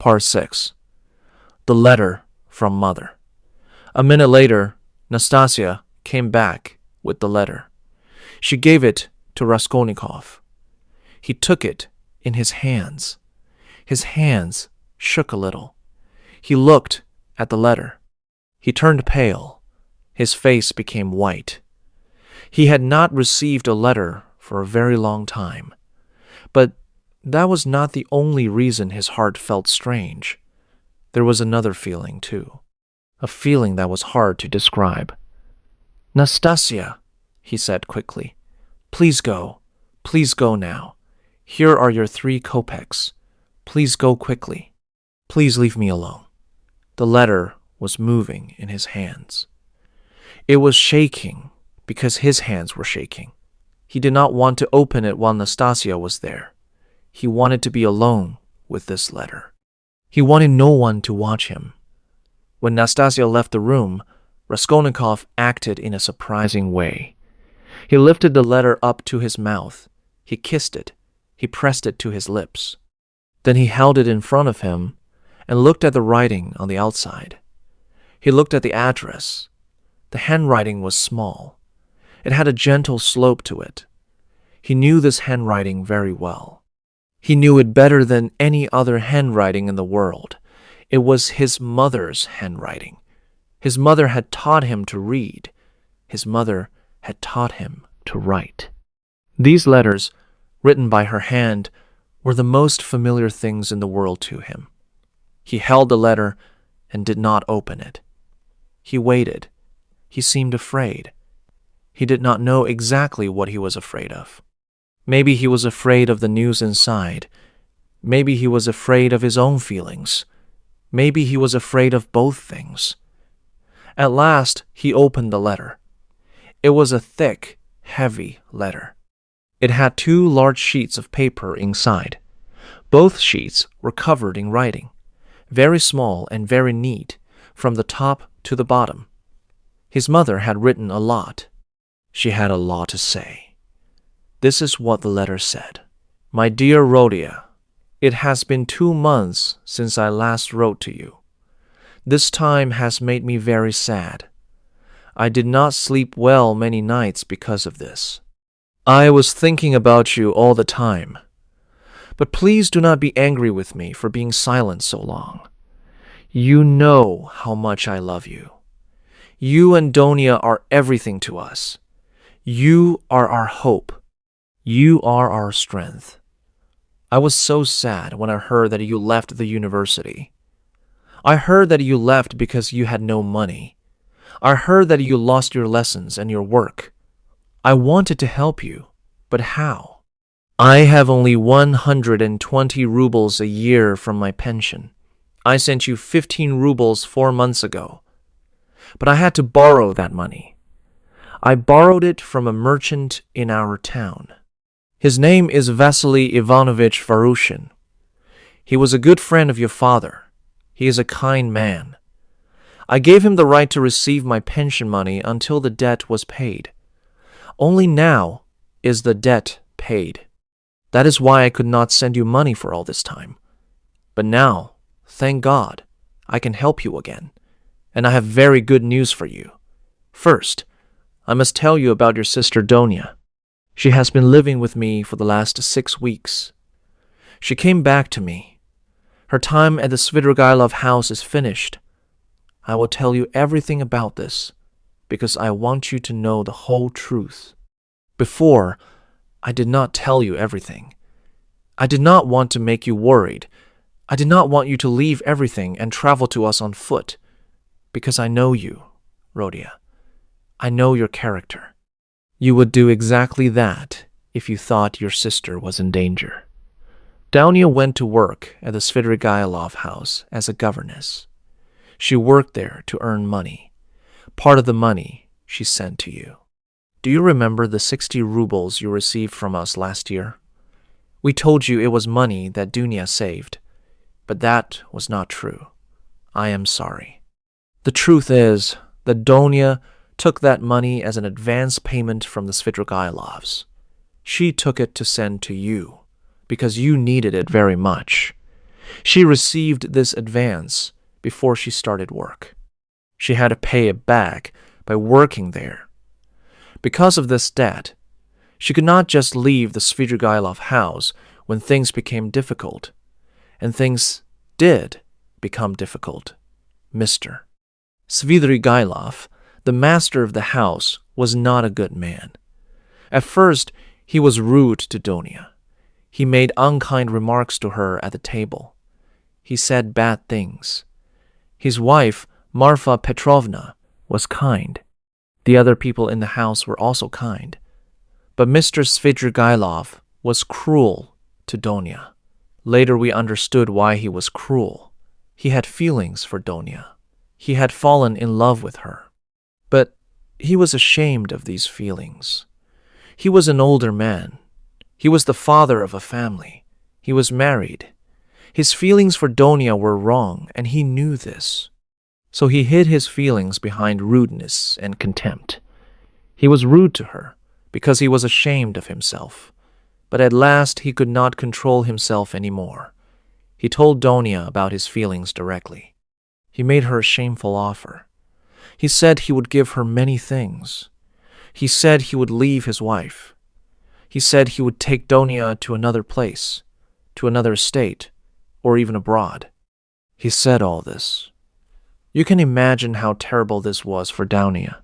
Part 6. The Letter from Mother. A minute later, Nastasia came back with the letter. She gave it to Raskolnikov. He took it in his hands. His hands shook a little. He looked at the letter. He turned pale. His face became white. He had not received a letter for a very long time. But that was not the only reason his heart felt strange. There was another feeling, too. A feeling that was hard to describe. "Nastasia," he said quickly, "please go. Please go now. Here are your 3 kopecks. Please go quickly. Please leave me alone." The letter was moving in his hands. It was shaking because his hands were shaking. He did not want to open it while Nastasia was there. He wanted to be alone with this letter. He wanted no one to watch him. When Nastasia left the room, Raskolnikov acted in a surprising way. He lifted the letter up to his mouth. He kissed it. He pressed it to his lips. Then he held it in front of him and looked at the writing on the outside. He looked at the address. The handwriting was small. It had a gentle slope to it. He knew this handwriting very well. He knew it better than any other handwriting in the world. It was his mother's handwriting. His mother had taught him to read. His mother had taught him to write. These letters, written by her hand, were the most familiar things in the world to him. He held the letter and did not open it. He waited. He seemed afraid. He did not know exactly what he was afraid of. Maybe he was afraid of the news inside. Maybe he was afraid of his own feelings. Maybe he was afraid of both things. At last, he opened the letter. It was a thick, heavy letter. It had 2 large sheets of paper inside. Both sheets were covered in writing, very small and very neat, from the top to the bottom. His mother had written a lot. She had a lot to say. This is what the letter said. "My dear Rhodia, it has been 2 months since I last wrote to you. This time has made me very sad. I did not sleep well many nights because of this. I was thinking about you all the time. But please do not be angry with me for being silent so long. You know how much I love you. You and Donia are everything to us. You are our hope. You are our strength. I was so sad when I heard that you left the university. I heard that you left because you had no money. I heard that you lost your lessons and your work. I wanted to help you, but how? I have only 120 rubles a year from my pension. I sent you 15 rubles 4 months ago. But I had to borrow that money. I borrowed it from a merchant in our town. His name is Vasily Ivanovich Varushin. He was a good friend of your father. He is a kind man. I gave him the right to receive my pension money until the debt was paid. Only now is the debt paid. That is why I could not send you money for all this time. But now, thank God, I can help you again. And I have very good news for you. First, I must tell you about your sister Donia. She has been living with me for the last 6 weeks. She came back to me. Her time at the Svidrigailov house is finished. I will tell you everything about this, because I want you to know the whole truth. Before, I did not tell you everything. I did not want to make you worried. I did not want you to leave everything and travel to us on foot, because I know you, Rhodia. I know your character. You would do exactly that if you thought your sister was in danger. Donia went to work at the Svidrigailov house as a governess. She worked there to earn money. Part of the money she sent to you. Do you remember the 60 rubles you received from us last year? We told you it was money that Dunya saved, but that was not true. I am sorry. The truth is that Donia took that money as an advance payment from the Svidrigailovs. She took it to send to you, because you needed it very much. She received this advance before she started work. She had to pay it back by working there. Because of this debt, she could not just leave the Svidrigailov house when things became difficult, and things did become difficult. Mr. Svidrigailov, the master of the house, was not a good man. At first, he was rude to Donia. He made unkind remarks to her at the table. He said bad things. His wife, Marfa Petrovna, was kind. The other people in the house were also kind. But Mr. Svidrigailov was cruel to Donia. Later we understood why he was cruel. He had feelings for Donia. He had fallen in love with her. But he was ashamed of these feelings. He was an older man. He was the father of a family. He was married. His feelings for Donia were wrong, and he knew this. So he hid his feelings behind rudeness and contempt. He was rude to her because he was ashamed of himself. But at last he could not control himself anymore. He told Donia about his feelings directly. He made her a shameful offer. He said he would give her many things. He said he would leave his wife. He said he would take Donia to another place, to another state, or even abroad. He said all this. You can imagine how terrible this was for Donia.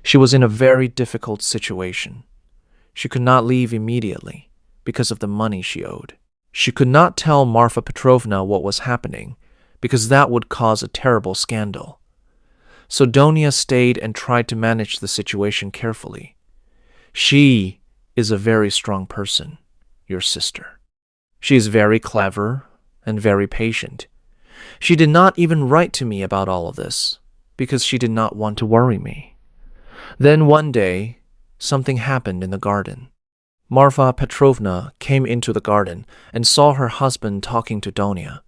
She was in a very difficult situation. She could not leave immediately because of the money she owed. She could not tell Marfa Petrovna what was happening because that would cause a terrible scandal. So Donia stayed and tried to manage the situation carefully. She is a very strong person, your sister. She is very clever and very patient. She did not even write to me about all of this because she did not want to worry me. Then one day, something happened in the garden. Marfa Petrovna came into the garden and saw her husband talking to Donia.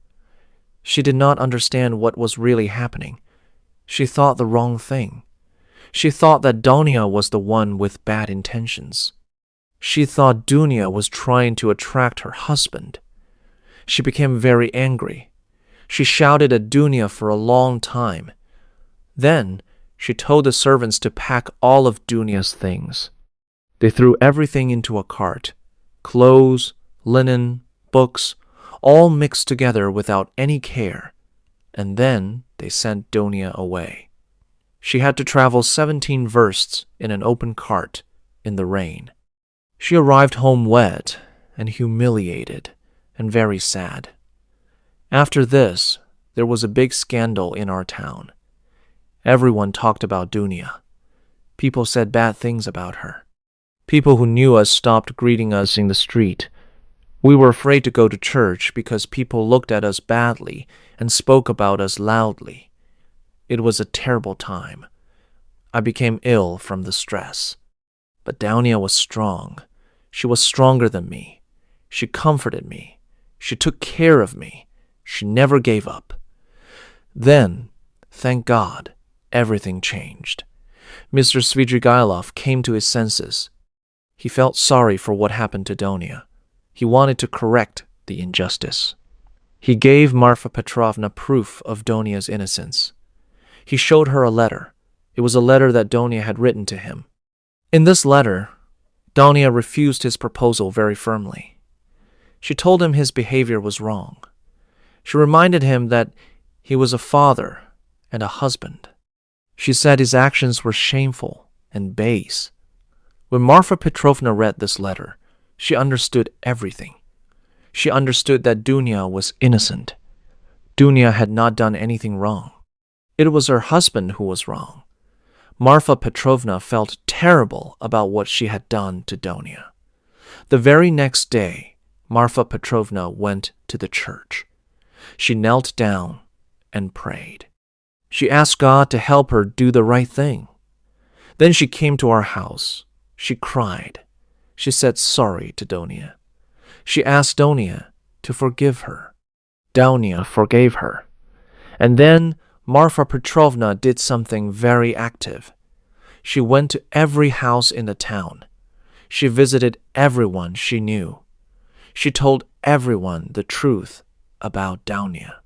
She did not understand what was really happening. She thought the wrong thing. She thought that Donia was the one with bad intentions. She thought Donia was trying to attract her husband. She became very angry. She shouted at Donia for a long time. Then she told the servants to pack all of Dunia's things. They threw everything into a cart, clothes, linen, books, all mixed together without any care, and then they sent Donia away. She had to travel 17 versts in an open cart in the rain. She arrived home wet and humiliated and very sad. After this, there was a big scandal in our town. Everyone talked about Donia. People said bad things about her. People who knew us stopped greeting us in the street. We were afraid to go to church because people looked at us badly and spoke about us loudly. It was a terrible time. I became ill from the stress. But Donia was strong. She was stronger than me. She comforted me. She took care of me. She never gave up. Then, thank God, everything changed. Mr. Svidrigailov came to his senses. He felt sorry for what happened to Donia. He wanted to correct the injustice. He gave Marfa Petrovna proof of Donia's innocence. He showed her a letter. It was a letter that Donia had written to him. In this letter, Donia refused his proposal very firmly. She told him his behavior was wrong. She reminded him that he was a father and a husband. She said his actions were shameful and base. When Marfa Petrovna read this letter, she understood everything. She understood that Donia was innocent. Donia had not done anything wrong. It was her husband who was wrong. Marfa Petrovna felt terrible about what she had done to Donia. The very next day, Marfa Petrovna went to the church. She knelt down and prayed. She asked God to help her do the right thing. Then she came to our house. She cried. She said sorry to Donia. She asked Donia to forgive her. Donia forgave her. And then Marfa Petrovna did something very active. She went to every house in the town. She visited everyone she knew. She told everyone the truth about Dounia.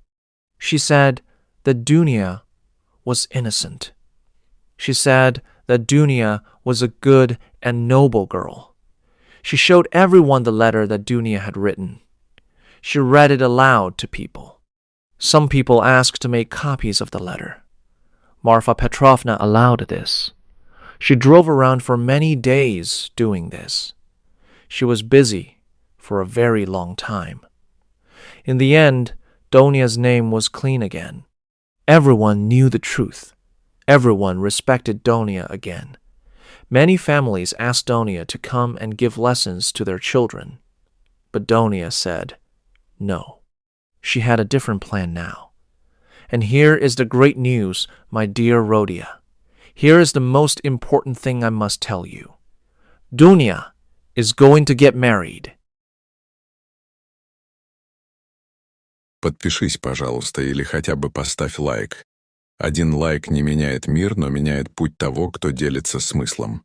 She said that Dounia was innocent. She said that Dounia was a good and noble girl. She showed everyone the letter that Dounia had written. She read it aloud to people. Some people asked to make copies of the letter. Marfa Petrovna allowed this. She drove around for many days doing this. She was busy for a very long time. In the end, Donia's name was clean again. Everyone knew the truth. Everyone respected Donia again. Many families asked Donia to come and give lessons to their children. But Donia said no. She had a different plan now. And here is the great news, my dear Rhodia. Here is the most important thing I must tell you. Dounia is going to get married. Подпишись, пожалуйста, или хотя бы поставь лайк. Один лайк не меняет мир, но меняет путь того, кто делится смыслом.